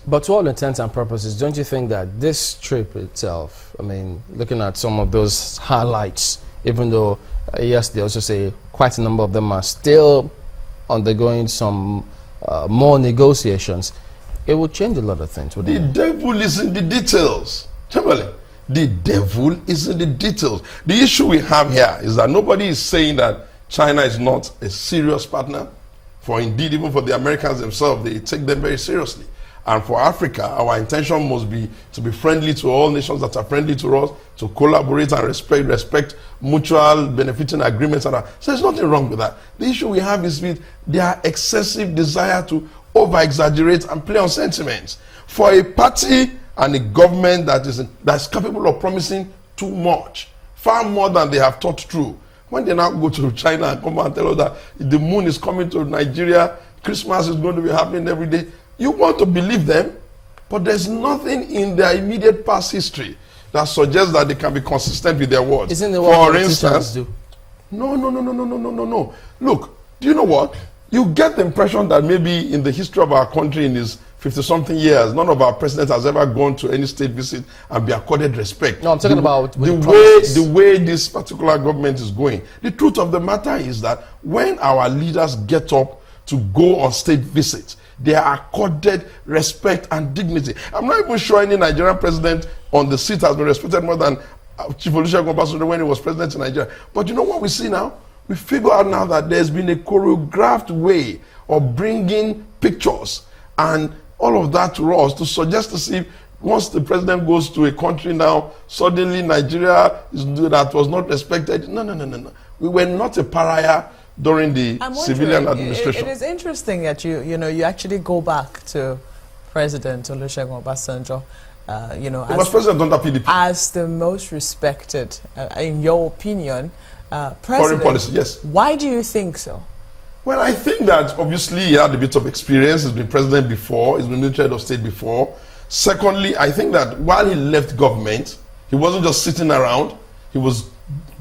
But to all intents and purposes, don't you think that this trip itself, I mean, looking at some of those highlights, even though, yes, they also say quite a number of them are still undergoing some more negotiations, it will change a lot of things. The devil is in the details. Timberlake, the devil is in the details. The issue we have here is that nobody is saying that China is not a serious partner. For indeed, even for the Americans themselves, they take them very seriously. And for Africa, our intention must be to be friendly to all nations that are friendly to us, to collaborate and respect mutual benefiting agreements. And so there's nothing wrong with that. The issue we have is with their excessive desire to over-exaggerate and play on sentiments. For a party and a government that's capable of promising too much, far more than they have thought through, when they now go to China and come and tell us that the moon is coming to Nigeria, Christmas is going to be happening every day, you want to believe them, but there's nothing in their immediate past history that suggests that they can be consistent with their words. Isn't it what politicians do? No. Look, do you know what? You get the impression that maybe in the history of our country in its 50-something years, none of our presidents has ever gone to any state visit and be accorded respect. No, I'm talking about the way this particular government is going. The truth of the matter is that when our leaders get up to go on state visits, they are accorded respect and dignity. I'm not even sure any Nigerian president on the seat has been respected more than Chief Olusegun Obasanjo when he was president in Nigeria. But you know what we see now? We figure out now that there's been a choreographed way of bringing pictures and all of that to us to suggest to see once the president goes to a country now, suddenly Nigeria that was not respected. No. We were not a pariah during the civilian administration. It is interesting that you actually go back to President Olusegun Obasanjo, he was president under PDP as the most respected, in your opinion, president. Foreign policy, yes. Why do you think so? Well, I think that obviously he had a bit of experience. He's been president before. He's been military head of state before. Secondly, I think that while he left government, he wasn't just sitting around. He was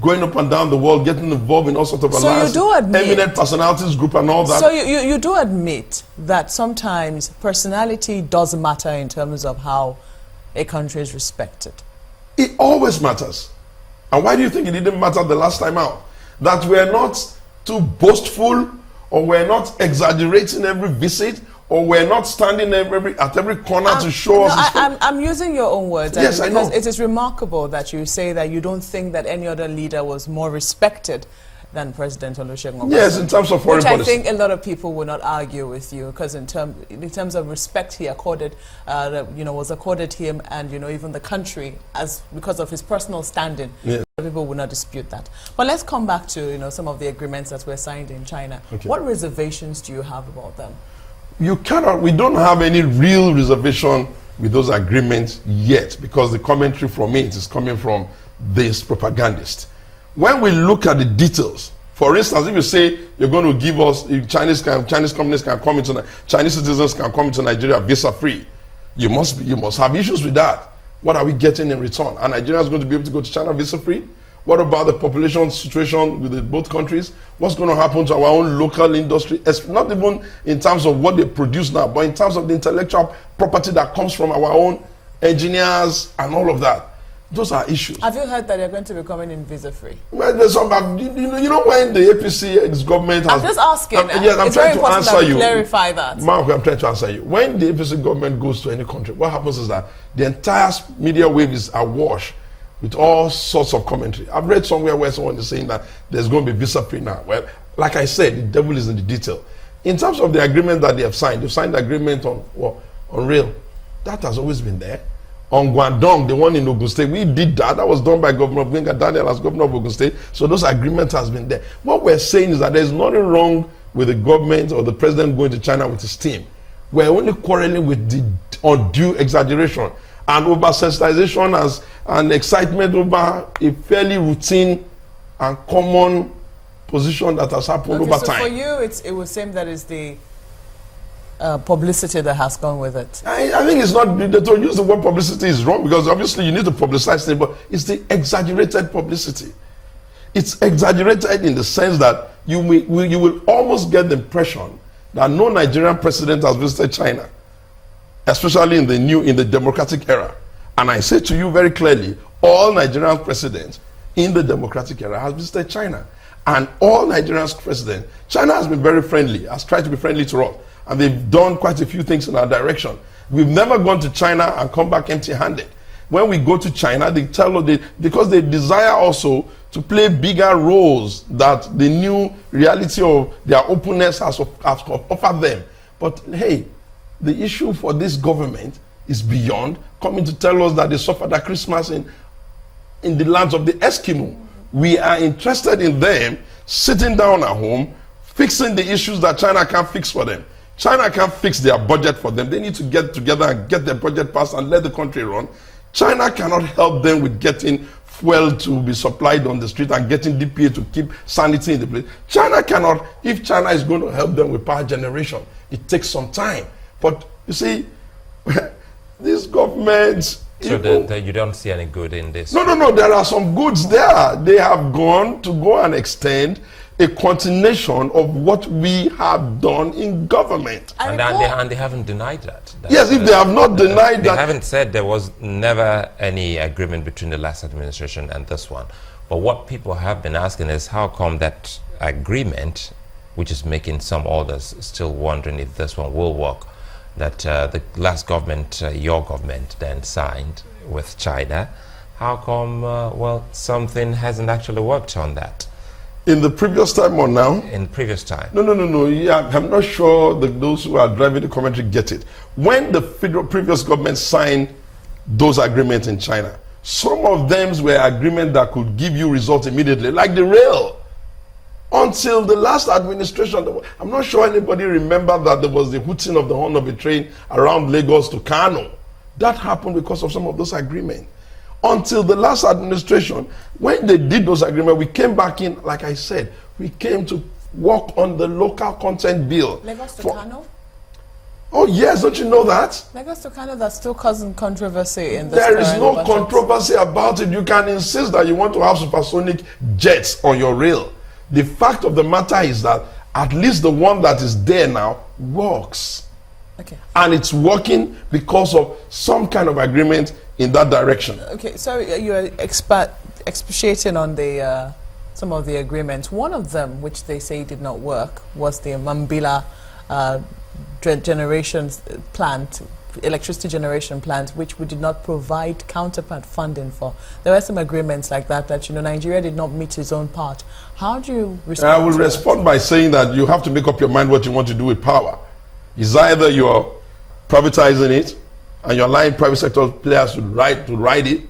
going up and down the world, getting involved in all sorts of alliances, eminent personalities group and all that. So you do admit that sometimes personality does matter in terms of how a country is respected. It always matters. And why do you think it didn't matter the last time out? That we're not too boastful, or we're not exaggerating every visit, or we're not standing at every corner to show us. I'm using your own words. Yes, I know. It is remarkable that you say that you don't think that any other leader was more respected than President Olusegun Obasanjo. Yes, in terms of foreign policy. Which I think a lot of people will not argue with you, because in terms of respect he accorded, was accorded him, and even the country because of his personal standing. Yes. People will not dispute that. But let's come back to some of the agreements that were signed in China. Okay. What reservations do you have about them? We don't have any real reservation with those agreements yet, because the commentary from it is coming from this propagandist. When we look at the details, for instance, if you say you're going to give us Chinese companies can come into Chinese citizens can come into Nigeria visa free, you must have issues with that. What are we getting in return? Are Nigerians going to be able to go to China visa free? What about the population situation with both countries? What's going to happen to our own local industry? It's not even in terms of what they produce now, but in terms of the intellectual property that comes from our own engineers and all of that. Those are issues. Have you heard that they're going to be coming in visa-free? Well, there's some, when the APC government has... I'm just asking. I'm trying to answer you. Clarify that. Mark, I'm trying to answer you. When the APC government goes to any country, what happens is that the entire media wave is awash with all sorts of commentary. I've read somewhere where someone is saying that there's going to be visa-free now. Well, like I said, the devil is in the detail. In terms of the agreement that they've signed the agreement on rail. That has always been there. On Guangdong, the one in Ogun State, we did that. That was done by Governor Gbenga Daniel as governor of Ogun State. So those agreements has been there. What we're saying is that there's nothing wrong with the government or the president going to China with his team. We're only quarreling with the undue exaggeration and over-sensitization as an excitement over a fairly routine and common position that has happened over time. For you, it would seem that is the publicity that has gone with it. I think it's not, to use the word publicity is wrong, because obviously you need to publicize things, but it's the exaggerated publicity. It's exaggerated in the sense that you will almost get the impression that no Nigerian president has visited China especially in the democratic era. And I say to you very clearly, all Nigerian presidents in the democratic era have visited China. And all Nigerian presidents, China has been very friendly, has tried to be friendly to us. And they've done quite a few things in our direction. We've never gone to China and come back empty-handed. When we go to China, they tell us, because they desire also to play bigger roles that the new reality of their openness has offered them. But hey, the issue for this government is beyond coming to tell us that they suffered at Christmas in the lands of the Eskimo. We are interested in them sitting down at home, fixing the issues that China can't fix for them. China can't fix their budget for them. They need to get together and get their budget passed and let the country run. China cannot help them with getting fuel to be supplied on the street and getting DPA to keep sanity in the place. China cannot, if China is going to help them with power generation, it takes some time. But you see, these governments... So you don't see any good in this? No, there are some goods there. They have gone to go and extend a continuation of what we have done in government. And they haven't denied that. Yes, if they have not denied that. They haven't said there was never any agreement between the last administration and this one. But what people have been asking is how come that agreement, which is making some others still wondering if this one will work, that the last government, your government, then signed with China, how come, well, something hasn't actually worked on that? In the previous time or now? In the previous time. No. Yeah, I'm not sure that those who are driving the commentary get it. When the previous government signed those agreements in China, some of them were agreements that could give you results immediately, like the rail. Until the last administration, I'm not sure anybody remember that there was the hooting of the horn of a train around Lagos to Kano. That happened because of some of those agreements. Until the last administration, when they did those agreements, we came back in, like I said, we came to work on the local content bill. Lagos to Kano? Oh yes, don't you know that? Lagos to Kano, that's still causing controversy in this. There is no controversy about it. You can insist that you want to have supersonic jets on your rail. The fact of the matter is that at least the one that is there now works. Okay. And it's working because of some kind of agreement in that direction. Okay, so you're expatiating on the some of the agreements. One of them, which they say did not work, was the Mambila generation plant, electricity generation plant, which we did not provide counterpart funding for. There were some agreements like that, Nigeria did not meet its own part. How do you respond? I will respond by saying that you have to make up your mind what you want to do with power. It's either you're privatizing it and you're allowing private sector players to ride it,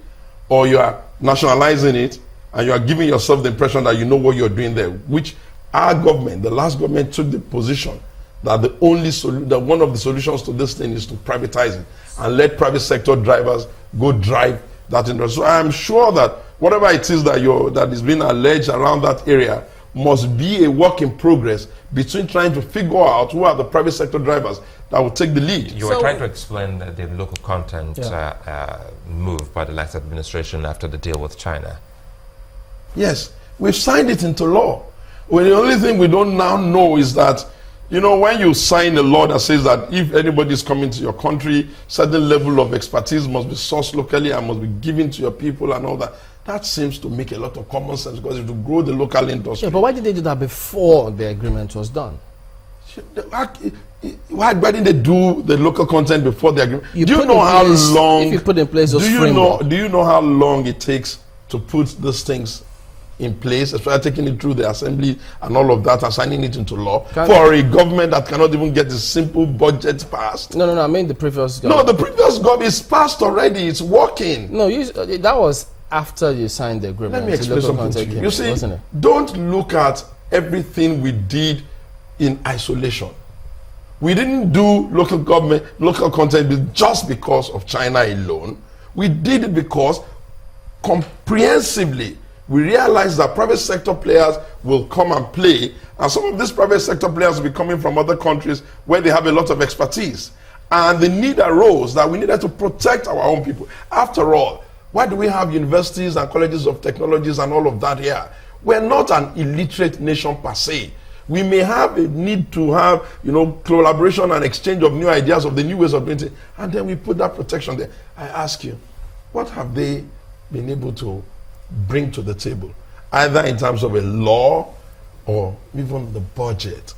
or you are nationalizing it and you are giving yourself the impression that you know what you're doing there, which our government, the last government, took the position that one of the solutions to this thing is to privatize it and let private sector drivers go drive that industry. So I'm sure that whatever it is that is being alleged around that area must be a work in progress between trying to figure out who are the private sector drivers that will take the lead. You were trying to explain the local content move by the last administration after the deal with China. Yes, we've signed it into law. Well, the only thing we don't now know is that, when you sign a law that says that if anybody is coming to your country, certain level of expertise must be sourced locally and must be given to your people and all that. That seems to make a lot of common sense because it will grow the local industry. Yeah, but why did they do that before the agreement was done? Why didn't they do the local content before the agreement? If you put in place those framework. Do you know how long it takes to put these things in place, especially taking it through the assembly and all of that and signing it into law for a government that cannot even get a simple budget passed? No, I mean the previous government. No, the previous government is passed already. It's working. No, that was after you signed the agreement. Let me explain something to you. You see, don't look at everything we did in isolation. We didn't do local content just because of China alone. We did it because comprehensively we realized that private sector players will come and play, and some of these private sector players will be coming from other countries where they have a lot of expertise. And the need arose that we needed to protect our own people. After all, why do we have universities and colleges of technologies and all of that here? We're not an illiterate nation per se. We may have a need to have, collaboration and exchange of new ideas of the new ways of doing it, and then we put that protection there. I ask you, what have they been able to bring to the table, either in terms of a law or even the budget?